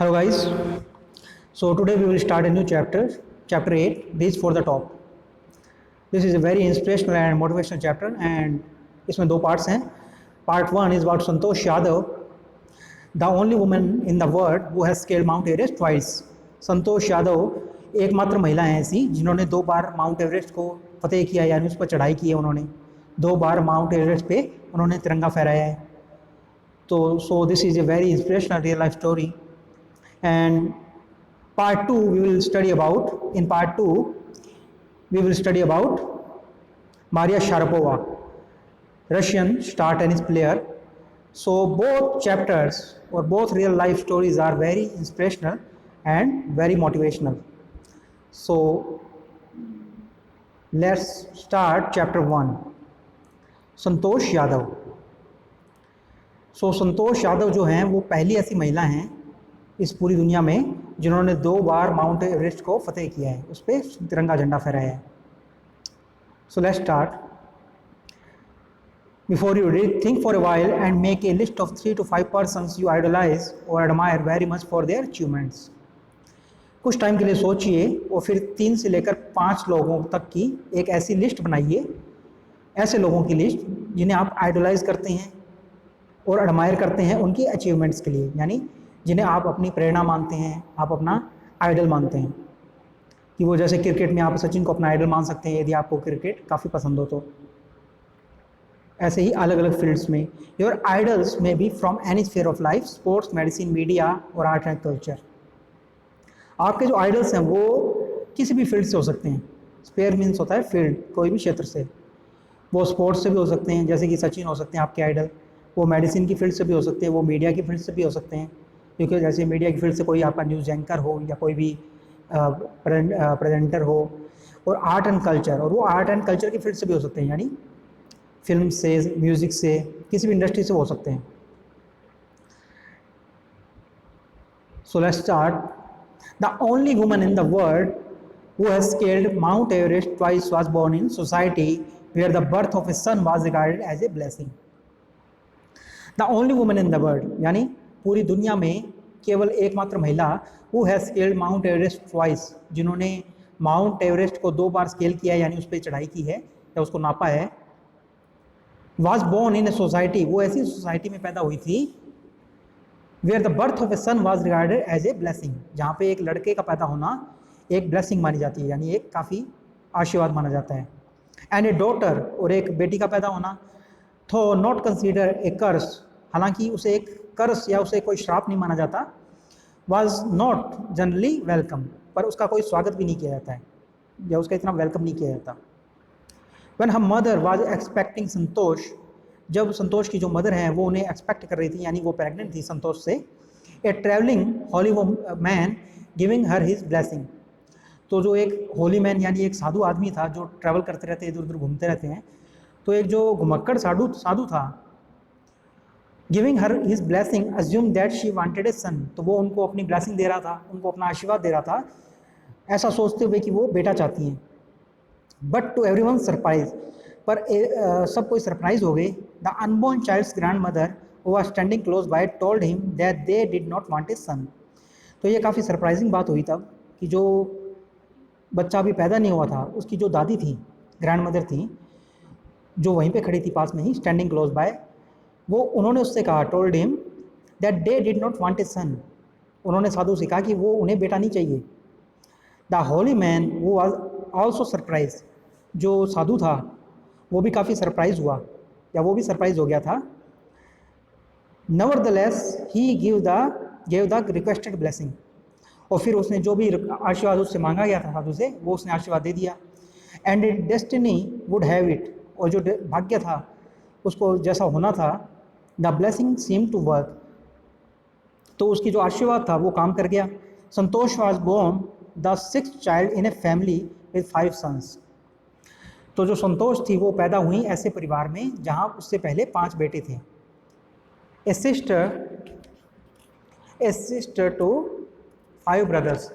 Hello guys. So today we will start a new chapter, chapter 8, Reach for the Top. This is a very inspirational and motivational chapter and इसमें दो parts हैं. Part 1 is about Santosh Yadav, the only woman in the world who has scaled Mount Everest twice. Santosh Yadav एकमात्र महिला हैं ऐसी जिन्होंने 2 बार mount Everest को फतेह किया, यानी उस पर चढ़ाई की है उन्होंने. 2 बार माउंट एवरेस्ट पे उन्होंने तिरंगा फहराया है. तो so this is a very inspirational real life story. And part 2 we will study about, in part 2 we will study about Maria Sharapova, Russian star tennis player. So both chapters or both real life stories are very inspirational and very motivational. So let's start chapter 1. Santosh Yadav. So Santosh Yadav जो हैं वो पहली ऐसी महिला हैं इस पूरी दुनिया में जिन्होंने 2 बार माउंट एवरेस्ट को फतेह किया है, उस पर तिरंगा झंडा फहराया है. So let's start. Before you read, think for a while and make a list of 3 to 5 persons you idolise or admire very much for their achievements. कुछ टाइम के लिए सोचिए और फिर 3 से लेकर 5 लोगों तक की एक ऐसी लिस्ट बनाइए, ऐसे लोगों की लिस्ट जिन्हें आप आइडलाइज करते हैं और एडमायर करते हैं उनकी अचीवमेंट्स के लिए, यानी जिन्हें आप अपनी प्रेरणा मानते हैं, आप अपना आइडल मानते हैं. कि वो जैसे क्रिकेट में आप सचिन को अपना आइडल मान सकते हैं यदि आपको क्रिकेट काफ़ी पसंद हो तो. ऐसे ही अलग अलग फील्ड्स में योर आइडल्स में be from any sphere of life, sports, medicine, media और आर्ट एंड कल्चर. आपके जो आइडल्स हैं वो किसी भी फील्ड से हो सकते हैं. स्फीयर मीन्स होता है फील्ड, कोई भी क्षेत्र से. वो स्पोर्ट्स से भी हो सकते हैं, जैसे कि सचिन हो सकते हैं आपके आइडल. वो मेडिसिन की फील्ड से भी हो सकते हैं, वो मीडिया की फील्ड से भी हो सकते हैं, क्योंकि जैसे मीडिया की फील्ड से कोई आपका न्यूज़ एंकर हो या कोई भी प्रेजेंटर हो. और आर्ट एंड कल्चर, और वो आर्ट एंड कल्चर की फील्ड से भी हो सकते हैं, यानी फिल्म से, म्यूज़िक से, किसी भी इंडस्ट्री से हो सकते हैं. So let's start. The only woman in the world who has scaled Mount Everest twice was born in society where the birth of a son was regarded as a blessing. The only woman in the world, यानी पूरी दुनिया में केवल एकमात्र महिला who has scaled Mount Everest twice, जिन्होंने Mount Everest को 2 बार scale किया है, यानी उस पर चढ़ाई की है या उसको नापा है. Was born in a society, वो ऐसी सोसाइटी में पैदा हुई थी where the birth of a son was regarded as a blessing, जहाँ पे एक लड़के का पैदा होना एक ब्लेसिंग मानी जाती है, यानी एक काफ़ी आशीर्वाद माना जाता है. एंड ए डॉटर, और एक बेटी का पैदा होना, थो नॉट कंसिडर ए कर्स, हालांकि उसे एक कर्स या उसे कोई श्राप नहीं माना जाता. वाज नॉट जनरली वेलकम, पर उसका कोई स्वागत भी नहीं किया जाता है या उसका इतना वेलकम नहीं किया जाता. When her mother was expecting Santosh, जब संतोष की जो मदर हैं वो उन्हें एक्सपेक्ट कर रही थी, यानी वो प्रेग्नेंट थी संतोष से. A travelling holy man giving her his blessing, तो जो एक होली मैन यानी एक साधु आदमी था जो ट्रैवल करते रहते हैं, इधर उधर घूमते रहते हैं, तो एक जो घुमक्कड़ साधु था, giving her his blessing assume that she wanted a son, तो वो उनको अपनी ब्लेसिंग दे रहा था, उनको अपना आशीर्वाद दे रहा था, ऐसा सोचते हुए कि वो बेटा चाहती हैं. बट टू एवरीवन सरप्राइज, पर सब कोई सरप्राइज हो गए. The unborn child's grandmother who was standing close by told him that they did not want a son. तो ये काफ़ी सरप्राइजिंग बात हुई तब कि जो बच्चा अभी पैदा नहीं हुआ था उसकी जो दादी थी, ग्रैंड मदर थी, जो वहीं पे खड़ी थी पास में ही, स्टैंडिंग क्लोज बाय, वो उन्होंने उससे कहा, told him that they did not want a son, उन्होंने साधु से कहा कि वो उन्हें बेटा नहीं चाहिए. द होली मैन वो वाज ऑल्सो सरप्राइज, जो साधु था वो भी काफ़ी सरप्राइज हुआ या वो भी सरप्राइज हो गया था. Nevertheless he gave the requested blessing, और फिर उसने जो भी आशीर्वाद उससे मांगा गया था साधु से वो उसने आशीर्वाद दे दिया. And destiny would have it, और जो भाग्य था उसको जैसा होना था, the blessing seem to work, तो उसकी जो आशीर्वाद था वो काम कर गया. Santosh was born the 6th child in a family with 5 sons, तो जो संतोष थी वो पैदा हुई ऐसे परिवार में जहाँ उससे पहले 5 बेटे थे. ए सिस्टर टू 5 ब्रदर्स,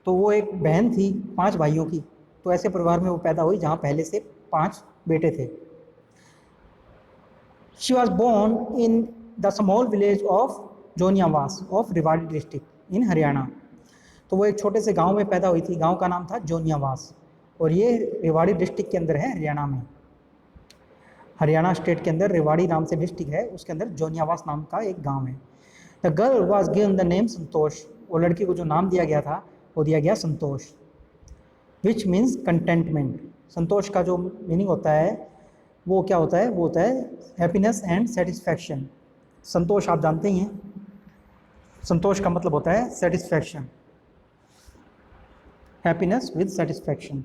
तो वो एक बहन थी 5 भाइयों की, तो ऐसे परिवार में वो पैदा हुई जहाँ पहले से 5 बेटे थे. She was born in the small village of Joniawas of Rewari district in Haryana. तो वो एक छोटे से गांव में पैदा हुई थी, गांव का नाम था जोनियावास, और ये रेवाड़ी डिस्ट्रिक्ट के अंदर है, हरियाणा में। हरियाणा स्टेट के अंदर रेवाड़ी नाम से डिस्ट्रिक्ट है, उसके अंदर जोनियावास नाम का एक गांव है। The girl was given the name Santosh, वो लड़की को जो नाम दिया गया था वो दिया गया संतोष, विच मीन्स कंटेंटमेंट। संतोष का जो मीनिंग होता है वो क्या होता है, वो होता है हैप्पीनेस एंड सेटिस्फैक्शन। संतोष आप जानते ही हैं, संतोष का मतलब होता है satisfaction, happiness with satisfaction.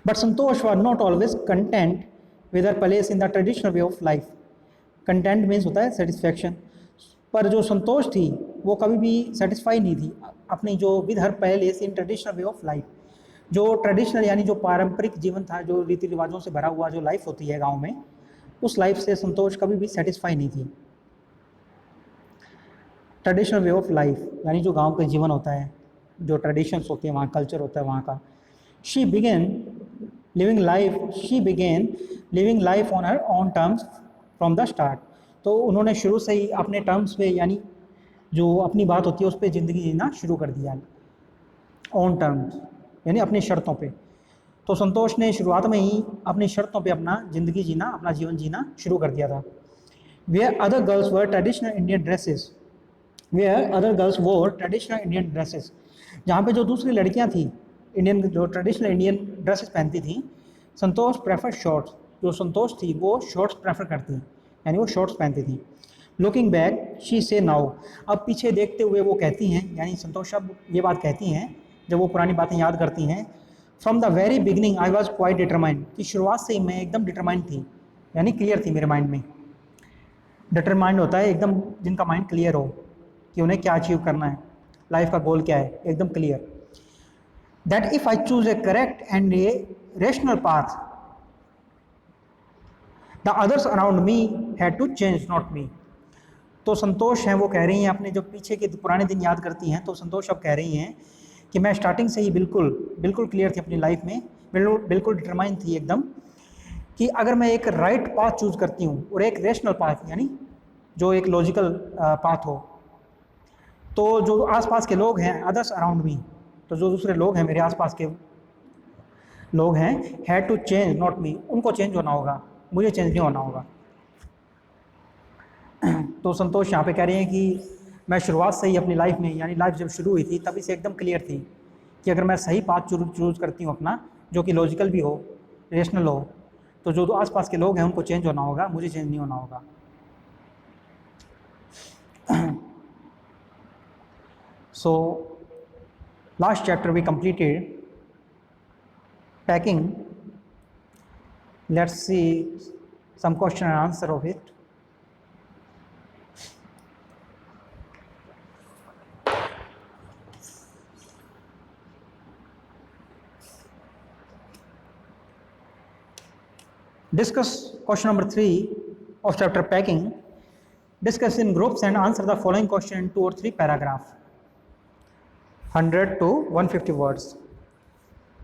But Santosh was not always content with her place in the traditional way of life. Content means होता है सेटिस्फैक्शन, पर जो संतोष थी वो कभी भी सेटिस्फाई नहीं थी अपनी जो with her place in traditional way of life. जो ट्रेडिशनल यानी जो पारंपरिक जीवन था, जो रीति रिवाजों से भरा हुआ जो लाइफ होती है गांव में, उस लाइफ से संतोष कभी भी सेटिस्फाई नहीं थी। ट्रेडिशनल वे ऑफ लाइफ यानी जो गांव का जीवन होता है, जो ट्रेडिशंस होते हैं, वहाँ कल्चर होता है वहाँ का। She began living life on her own terms from the start. तो उन्होंने शुरू से ही अपने टर्म्स पे, यानी जो अपनी बात होती है उस पर ज़िंदगी जीना शुरू कर दिया, ऑन टर्म्स यानी अपनी शर्तों पे। तो संतोष ने शुरुआत में ही अपनी शर्तों पे अपना ज़िंदगी जीना, अपना जीवन जीना शुरू कर दिया था। वेयर अदर गर्ल्स वोर ट्रेडिशनल इंडियन ड्रेसेस, जहाँ पे जो दूसरी लड़कियाँ थी इंडियन, जो ट्रेडिशनल इंडियन ड्रेसेस पहनती थी, संतोष प्रेफर शॉर्ट्स, जो संतोष थी वो शॉर्ट्स प्रेफर करती, यानी वो शॉर्ट्स पहनती थी। लुकिंग बैक शी से नाउ, अब पीछे देखते हुए वो कहती हैं, यानी संतोष अब ये बात कहती हैं जब वो पुरानी बातें याद करती हैं, from the very beginning I was quite determined, कि शुरुआत से ही मैं एकदम डिटरमाइंड थी, यानी क्लियर थी मेरे माइंड में। डिटरमाइंड होता है एकदम जिनका माइंड क्लियर हो कि उन्हें क्या अचीव करना है, लाइफ का गोल क्या है, एकदम clear. That if I choose a correct and a rational path the others around me had to change not me. तो संतोष हैं वो कह रही हैं, अपने जो पीछे के पुराने दिन याद करती हैं, तो संतोष अब कह रही हैं कि मैं स्टार्टिंग से ही बिल्कुल क्लियर थी अपनी लाइफ में, बिल्कुल डिटरमाइन थी एकदम, कि अगर मैं एक राइट पाथ चूज़ करती हूँ और एक रेशनल पाथ, यानी जो एक लॉजिकल पाथ हो, तो जो आसपास के लोग हैं, अदर्स अराउंड मी, तो जो दूसरे लोग हैं, मेरे आसपास के लोग हैं, had to change not me, उनको चेंज होना होगा, मुझे चेंज नहीं होना होगा। तो संतोष यहाँ पे कह रही हैं कि मैं शुरुआत से ही अपनी लाइफ में, यानी लाइफ जब शुरू हुई थी तभी से एकदम क्लियर थी कि अगर मैं सही पाथ चूज़ करती हूँ अपना, जो कि लॉजिकल भी हो, रेशनल हो, तो जो आसपास के लोग हैं उनको चेंज होना होगा, मुझे चेंज नहीं होना होगा। So last chapter we completed packing. Let's see some question and answer of it. Discuss question number 3 of chapter packing. Discuss in groups and answer the following question in 2 or 3 paragraph, 100 to 150 words.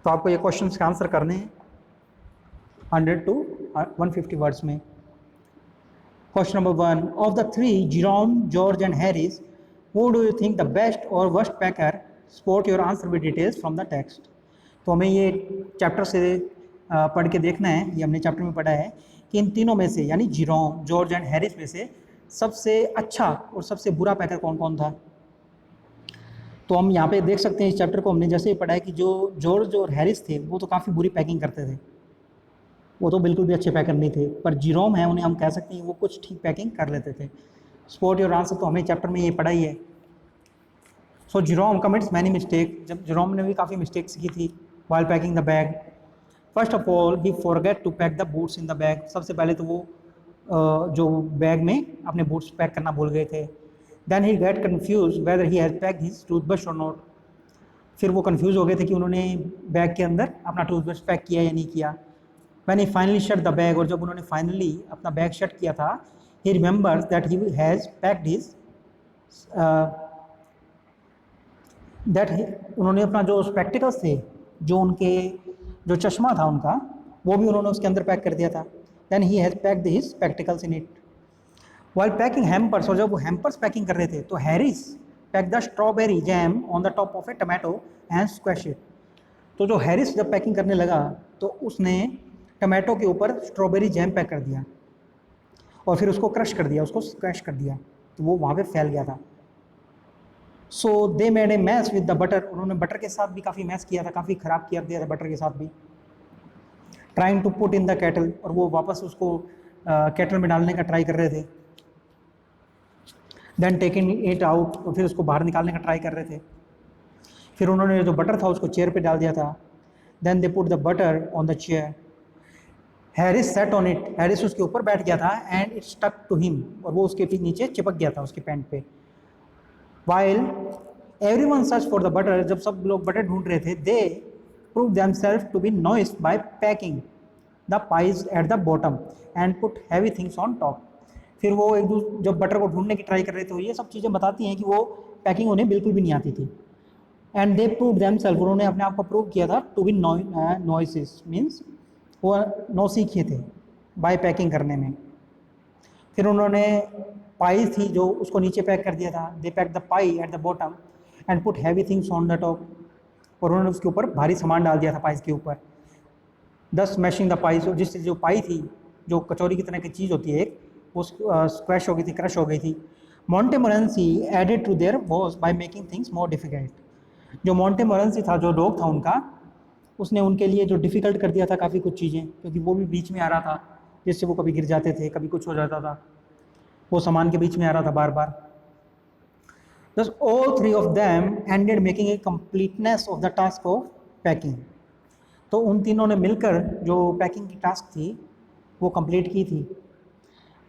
तो आपको ये question के answer करने हैं 100 to 150 words में। Question number 1, of the 3 Jerome, George and Harris, who do you think the best or worst packer? Spot your answer with details from the text. तो हमें ये चैप्टर से पढ़ के देखना है, ये हमने चैप्टर में पढ़ा है कि इन तीनों में से, यानी जेरोम, जॉर्ज एंड हैरिस में से सबसे अच्छा और सबसे बुरा पैकर कौन कौन था। तो हम यहाँ पे देख सकते हैं इस चैप्टर को हमने जैसे ही पढ़ा है कि जो जॉर्ज और हैरिस थे वो तो काफ़ी बुरी पैकिंग करते थे, वो तो बिल्कुल भी अच्छे पैकर नहीं थे, पर जेरोम है, उन्हें हम कह सकते हैं वो कुछ ठीक पैकिंग कर लेते थे। स्पॉट योर आंसर, तो हमें चैप्टर में ये पढ़ा ही है। So Jerome commits many mistake, जब जेरोम ने भी काफ़ी मिस्टेक्स की थी while packing the bag. First of all he forget to pack the boots in the bag, सबसे पहले तो वो जो बैग में अपने बूट्स पैक करना भूल गए थे। Then he get confused whether he has packed his toothbrush or not, फिर वो कंफ्यूज हो गए थे कि उन्होंने बैग के अंदर अपना टूथब्रश पैक किया या नहीं किया। When he finally shut the bag, और जब उन्होंने फाइनली अपना बैग शट किया था, he remembers that he has packed his उन्होंने अपना जो स्पेक्टिकल्स थे, जो चश्मा था उनका, वो भी उन्होंने उसके अंदर पैक कर दिया था। Then he has packed his spectacles in it. While packing hampers, और जब वो हैम्पर्स पैकिंग कर रहे थे तो Harris pack the strawberry jam on the top of A tomato and squash it. तो जो हैरिस जब पैकिंग करने लगा तो उसने टमाटो के ऊपर स्ट्रॉबेरी जैम पैक कर दिया और फिर उसको क्रश कर दिया, उसको स्क्वैश कर दिया, तो वो वहाँ पे फैल गया था। So they made a mess with the butter, उन्होंने बटर के साथ भी काफ़ी मैस किया था, काफ़ी ख़राब किया दिया था बटर के साथ भी। Trying to put in the kettle, और वो वापस उसको कैटल में डालने का ट्राई कर रहे थे। देन टेकिंग इट आउट, और फिर उसको बाहर निकालने का ट्राई कर रहे थे। फिर उन्होंने जो बटर था उसको चेयर पे डाल दिया था। Then they put the butter on the chair, Harris sat on it, Harris उसके ऊपर बैठ गया था and it stuck to him, और वो उसके नीचे चिपक गया था उसके पैंट पे। While everyone search for the butter, जब सब लोग बटर ढूंढ रहे थे, they prove themselves to be noised by packing the pies at the bottom and put heavy things on top. फिर वो एक दूसरे जब बटर को ढूंढने की ट्राई कर रहे थे, ये सब चीज़ें बताती हैं कि वो पैकिंग उन्हें बिल्कुल भी नहीं आती थी। एंड दे प्रूव देमसेल्फ, उन्होंने अपने आप को प्रूव किया था टू बी नॉइसिस, मीन्स वो नौसीखिए थे बाय पैकिंग करने में। फिर उन्होंने पाई थी जो उसको नीचे पैक कर दिया था, they pack the pie at the bottom and put heavy things on the top, और उन्होंने उसके ऊपर भारी सामान डाल दिया था पाइस के ऊपर। दस स्मैशिंग द पाइस, जिससे जो पाई थी, जो कचौरी की तरह की चीज़ होती है एक, वो स्क्वैश हो गई थी, क्रश हो गई थी। Montmorency added to their woes by making things more difficult, जो मोंटेमोरेंसी था, जो डॉग था उनका, उसने उनके लिए जो डिफ़िकल्ट कर दिया था काफ़ी कुछ चीज़ें, क्योंकि वो भी बीच में आ रहा था, जिससे वो कभी गिर जाते थे, कभी कुछ हो जाता था, वो सामान के बीच में आ रहा था बार बार। Thus all three of them ended making a completeness of the task of packing. तो उन तीनों ने मिलकर जो पैकिंग की टास्क थी वो कंप्लीट की थी।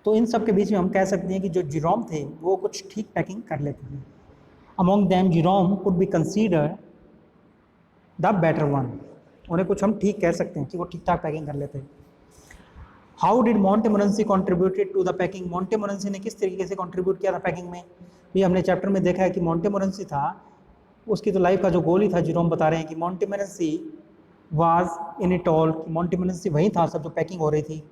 तो इन सब के बीच में हम कह सकते हैं कि जो जिरोम थे वो कुछ ठीक पैकिंग कर लेते थे। Among them Jerome could be considered the better one, उन्हें कुछ हम ठीक कह सकते हैं कि वो ठीक ठाक पैकिंग कर लेते हैं। How did Montmorency contributed to the packing, Montmorency ने किस तरीके से कॉन्ट्रीब्यूट किया था पैकिंग में। ये हमने चैप्टर में देखा है कि मोंटेमोरेंसी था, उसकी तो लाइफ का जो गोल ही था, जिरोम बता रहे हैं कि Montmorency was in it all, Montmorency वही था सब जो पैकिंग हो रही थी।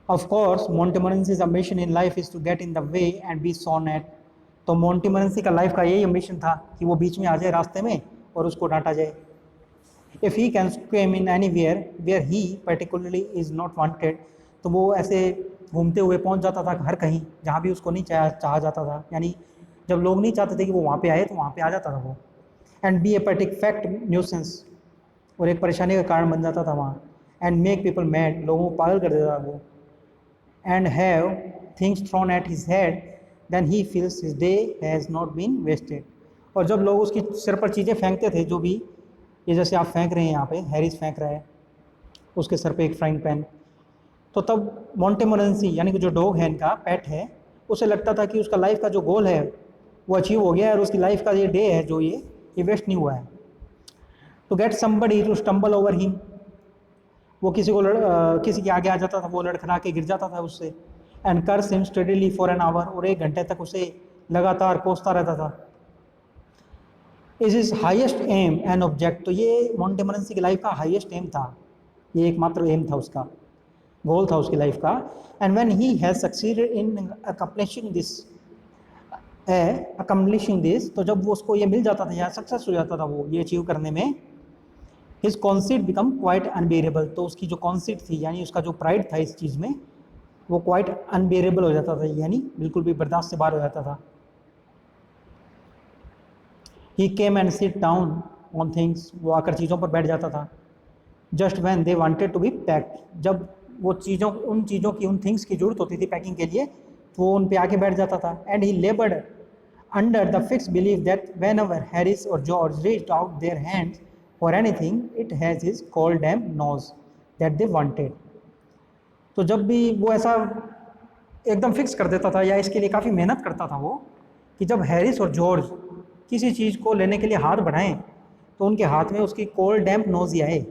Of course Montmorency's ambition in life is to get in the way and be sworn at, तो मोंटेमोरेंसी का लाइफ का यही अम्बिशन था कि वो बीच में आ जाए रास्ते में और उसको डांटा जाए। If he can swim in anywhere he particularly is not wanted, तो वो ऐसे घूमते हुए पहुंच जाता था हर कहीं जहाँ भी उसको नहीं चाहा जाता था, यानी जब लोग नहीं चाहते थे कि वो वहाँ पे आए तो वहाँ पे आ जाता था वो। And be a fact nuisance, और एक परेशानी का कारण बन जाता था वहाँ। एंड मेक पीपल मैड, लोगों को पागल कर देता था वो। And have things thrown at his head then he feels his day has not been wasted, और जब लोग उसकी सिर पर चीज़ें फेंकते थे, जो भी ये जैसे आप फेंक रहे हैं यहाँ पे, हैरिस फेंक रहा है उसके सर पे एक फ्राइंग पैन, तो तब मोंटेमोरेंसी यानी कि जो डॉग है इनका पेट है, उसे लगता था कि उसका लाइफ का जो गोल है वो अचीव हो गया है और उसकी लाइफ का ये डे है जो ये वेस्ट नहीं हुआ है। To get somebody to stumble over him, वो किसी को किसी के आगे आ जाता था, वो लड़खड़ा के गिर जाता था उससे। And curse him steadily for an hour, और 1 घंटे तक उसे लगातार कोसता रहता था। Is is highest aim and object, तो ये मोंटेमोरेंसी की लाइफ का हाइएस्ट एम था, ये एकमात्र एम था उसका, गोल था उसकी लाइफ का। And when he has succeeded in accomplishing this, तो जब वो उसको ये मिल जाता था या सक्सेस हो जाता था वो ये अचीव करने में, हिज कॉन्सीट बिकम क्वाइट अनबेरेबल, तो उसकी जो कॉन्सीट थी यानी उसका जो प्राइड था इस चीज़ में, वो क्वाइट अनबेरेबल हो जाता था, यानी बिल्कुल भी बर्दाश्त से बाहर हो जाता था। He came and sit down on things, वो आकर चीज़ों पर बैठ जाता था। Just when they wanted to be packed, जब वो उन चीज़ों की, उन थिंग्स की जरूरत होती थी पैकिंग के लिए, तो वो उन पे आके बैठ जाता था। And he laboured under the fix believe that whenever Harris or George reached out their hands for anything it has his cold them nose that they wanted, तो जब भी वो ऐसा एकदम फिक्स कर देता था या इसके लिए काफ़ी मेहनत करता था वो, कि जब हैरिस और जॉर्ज किसी चीज़ को लेने के लिए हाथ बढ़ाएं तो उनके हाथ में उसकी कोल्ड डैम्प नोज ही आए,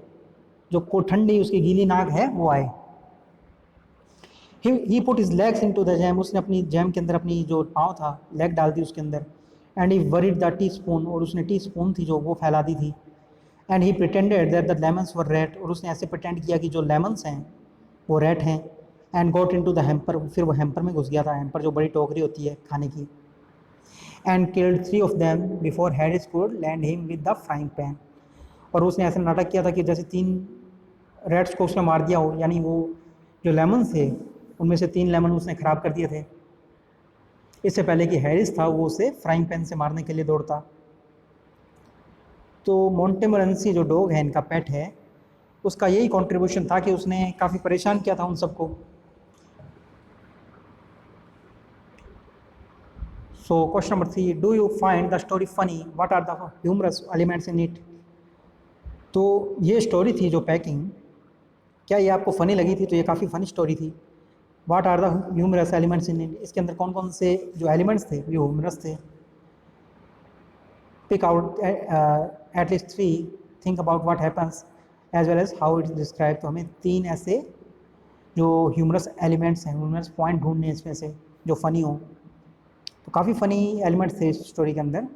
जो को ठंडी उसकी गीली नाक है वो आए। He put his legs into the jam, उसने अपनी जैम के अंदर अपनी जो पाँव था लेग डाल दी उसके अंदर। And he worried the tea spoon, और उसने टी स्पून थी जो वो फैला दी थी। And he pretended that the lemons were red, और उसने ऐसे प्रिटेंड किया कि जो लेमन्स हैं वो रेड हैं। And got into the hamper, फिर वो हैम्पर में घुस गया था, हैम्पर जो बड़ी टोकरी होती है खाने की, and killed 3 of them before Harris could land him with the frying pan. और उसने ऐसा नाटक किया था कि जैसे 3 रेड्स को उसने मार दिया हो, यानी वो जो लेमन थे उनमें से 3 लेमन उसने ख़राब कर दिए थे, इससे पहले कि हैरिस था वो उसे फ्राइंग पैन से मारने के लिए दौड़ता। तो मोंटेमोरेंसी जो डॉग है, इनका पेट है, उसका यही कंट्रीब्यूशन था कि उसने काफ़ी परेशान किया था उन सबको। So question number 3, do you find the story funny, what are the humorous elements in it. तो ये स्टोरी थी जो पैकिंग, क्या ये आपको फ़नी लगी थी? तो ये काफ़ी फ़नी स्टोरी थी। What are the humorous elements in it, इसके अंदर कौन कौन से जो एलिमेंट्स थे वो ह्यूमरस थे। Pick out at least 3, think about what happens as well as how it is describe. तो हमें 3 ऐसे जो ह्यूमरस एलिमेंट्स हैं, ह्यूमरस पॉइंट ढूंढने हैं इसमें से जो फ़नी हो। तो काफ़ी फ़नी एलिमेंट्स थे इस स्टोरी के अंदर।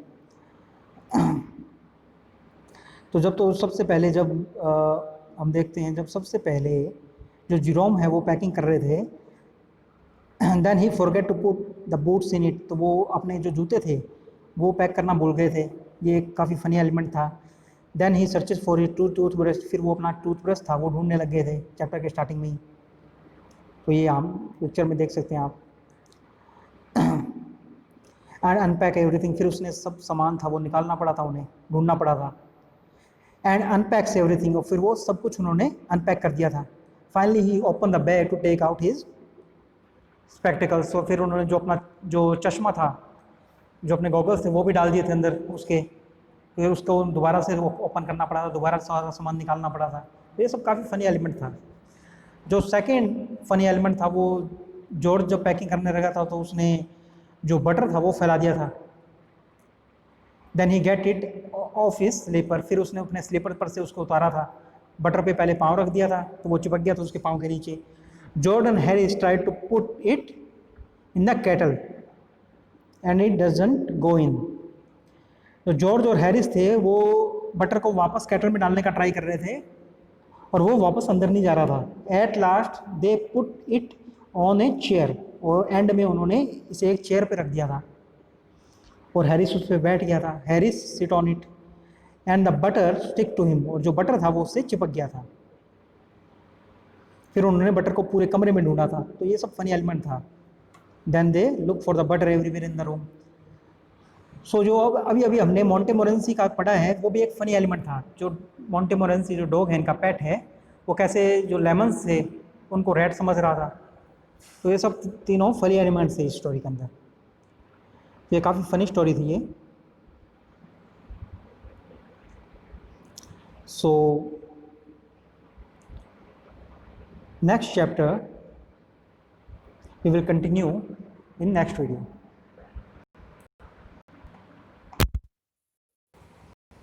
तो जब तो सबसे पहले जब हम देखते हैं, जब सबसे पहले जो जिरोम है वो पैकिंग कर रहे थे, then he forget to put the boots in it, तो वो अपने जो जूते थे वो पैक करना भूल गए थे। ये काफ़ी फ़नी एलिमेंट था। Then he searches for his toothbrush, फिर वो अपना टूथब्रश था वो ढूंढने लग गए थे चैप्टर के स्टार्टिंग में ही। तो ये हम पिक्चर में देख सकते हैं आप। एंड अनपैक एवरीथिंग, फिर उसने सब सामान था वो निकालना पड़ा था, उन्हें ढूंढना पड़ा था। एंड अनपैक्स एवरीथिंग, और फिर वो सब कुछ उन्होंने अनपैक कर दिया था। Finally he open the bag to take out his spectacles, तो फिर उन्होंने जो अपना जो चश्मा था, जो अपने गॉगल्स थे वो भी डाल दिए थे अंदर उसके, फिर उसको दोबारा से ओपन करना पड़ा था, दोबारा सारा सामान निकालना पड़ा था। तो ये सब काफ़ी फ़नी एलिमेंट था। जो सेकेंड फ़नी एलिमेंट था वो जॉर्ज जब पैकिंग करने लगा था तो उसने जो बटर था वो फैला दिया था। Then he get it off his slipper, फिर उसने अपने स्लीपर पर से उसको उतारा था, बटर पे पहले पाँव रख दिया था तो वो चिपक गया था उसके पाँव के नीचे। George and Harris tried to put it in the kettle and it doesn't go in. तो जॉर्ज और हैरिस थे वो बटर को वापस केटल में डालने का ट्राई कर रहे थे और वो वापस अंदर नहीं जा रहा था। At last they put it on a chair, और एंड में उन्होंने इसे एक चेयर पे रख दिया था और हैरिस उस पर बैठ गया था। Harris sit on it and the butter stick to him, और जो बटर था वो उससे चिपक गया था। फिर उन्होंने बटर को पूरे कमरे में ढूंढा था। तो ये सब फनी एलिमेंट था। Then they look for the butter everywhere in the room. So जो अभी अभी हमने मोंटेमोरेंसी का पढ़ा है वो भी एक फ़नी एलिमेंट था। जो मोंटेमोरेंसी जो डॉग है, इनका पेट है, वो कैसे जो लेमन्स थे उनको रेड समझ रहा था। तो ये सब तीनों फनी एलिमेंट्स थे इस स्टोरी के अंदर। ये काफ़ी फ़नी स्टोरी थी ये। So next chapter we will continue in next video.